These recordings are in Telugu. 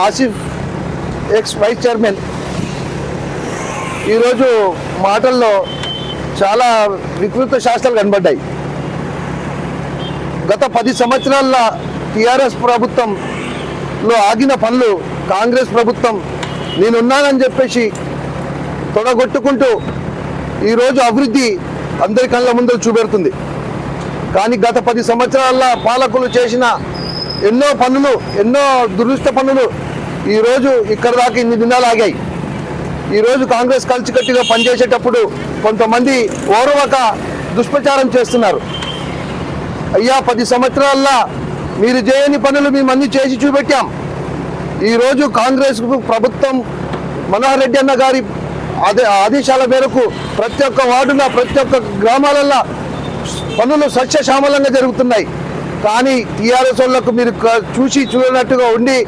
ఆసిఫ్ ఎక్స్ వైస్ చైర్మన్ ఈరోజు మాటల్లో చాలా వికృత శాస్త్రాలు కనబడ్డాయి. గత 10 సంవత్సరాల టీఆర్ఎస్ ప్రభుత్వంలో ఆగిన పనులు కాంగ్రెస్ ప్రభుత్వం నేనున్నానని చెప్పేసి తొడగొట్టుకుంటూ ఈరోజు అభివృద్ధి అందరి కళ్ళ ముందు చూపెడుతుంది. కానీ గత 10 సంవత్సరాల పాలకులు చేసిన ఎన్నో పనులు, ఎన్నో దురదృష్ట పనులు ఈరోజు ఇక్కడ దాకా ఇన్ని దినాలు ఆగాయి. ఈరోజు కాంగ్రెస్ కలిసికట్టుగా పనిచేసేటప్పుడు కొంతమంది ఓర్వక దుష్ప్రచారం చేస్తున్నారు. అయ్యా, 10 సంవత్సరాల్లో మీరు చేయని పనులు మేము అన్ని చేసి చూపెట్టాం. ఈరోజు కాంగ్రెస్ ప్రభుత్వం మనోహర్ రెడ్డి అన్న గారి ఆదేశాల మేరకు ప్రతి ఒక్క వార్డులో, ప్రతి ఒక్క గ్రామాలలో పనులు సస్యశ్యామలంగా జరుగుతున్నాయి. కానీ టీఆర్ఎస్ వాళ్ళకు మీరు చూసి చూడనట్టుగా ఉండి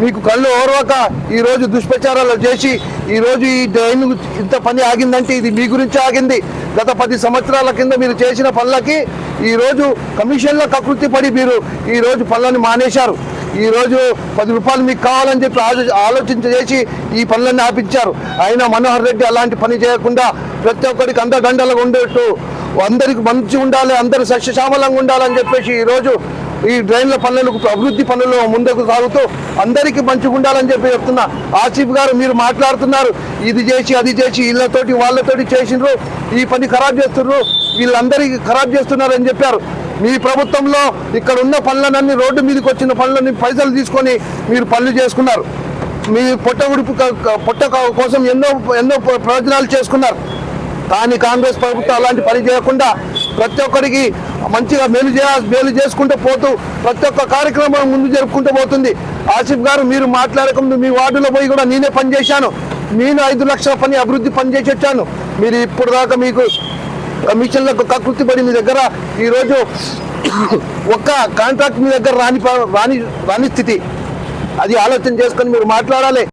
మీకు కళ్ళు ఓర్వక ఈరోజు దుష్ప్రచారాలు చేసి ఈరోజు ఈ డ్రైన్ ఇంత పని ఆగిందంటే ఇది మీ గురించి ఆగింది. గత 10 సంవత్సరాల కింద మీరు చేసిన పనులకి ఈరోజు కమిషన్లో కకృతి పడి మీరు ఈరోజు పనులను మానేశారు. ఈరోజు 10 రూపాయలు మీకు కావాలని చెప్పి ఆలోచించేసి ఈ పనులన్నీ ఆపించారు. అయినా మనోహర్ రెడ్డి అలాంటి పని చేయకుండా ప్రతి ఒక్కరికి అండదండలుగా ఉండేట్టు, అందరికి మంచి ఉండాలి, అందరూ సస్యశ్యామలంగా ఉండాలని చెప్పేసి ఈరోజు ఈ డ్రైన్ల పనులకు, అభివృద్ధి పనులు ముందుకు సాగుతూ అందరికీ మంచిగా ఉండాలని చెప్పి చెప్తున్నా. ఆసిఫ్ గారు, మీరు మాట్లాడుతున్నారు ఇది చేసి అది చేసి వీళ్ళతోటి వాళ్ళతోటి చేసినారు, ఈ పని ఖరాబ్ చేస్తున్నారు, వీళ్ళందరికీ ఖరాబ్ చేస్తున్నారు అని చెప్పారు. మీ ప్రభుత్వంలో ఇక్కడ ఉన్న పనులన్నీ, రోడ్డు మీదకి వచ్చిన పనులన్నీ పైసలు తీసుకొని మీరు పనులు చేసుకున్నారు. మీ పొట్ట కోసం ఎన్నో ప్రయోజనాలు చేసుకున్నారు. కానీ కాంగ్రెస్ ప్రభుత్వం అలాంటి పని చేయకుండా ప్రతి ఒక్కరికి మంచిగా మేలు చేసుకుంటూ పోతూ ప్రతి ఒక్క కార్యక్రమం ముందు జరుపుకుంటూ పోతుంది. ఆసిఫ్ గారు, మీరు మాట్లాడకుండా మీ వార్డులో పోయి కూడా నేనే పని చేశాను. నేను 5 లక్షల పని అభివృద్ధి పని చేసి వచ్చాను. మీరు ఇప్పుడు దాకా మీకు కమిషన్లకు కకృతి పడి మీ దగ్గర ఈరోజు ఒక్క కాంట్రాక్ట్ మీ దగ్గర రాని స్థితి. అది ఆలోచన చేసుకొని మీరు మాట్లాడాలి.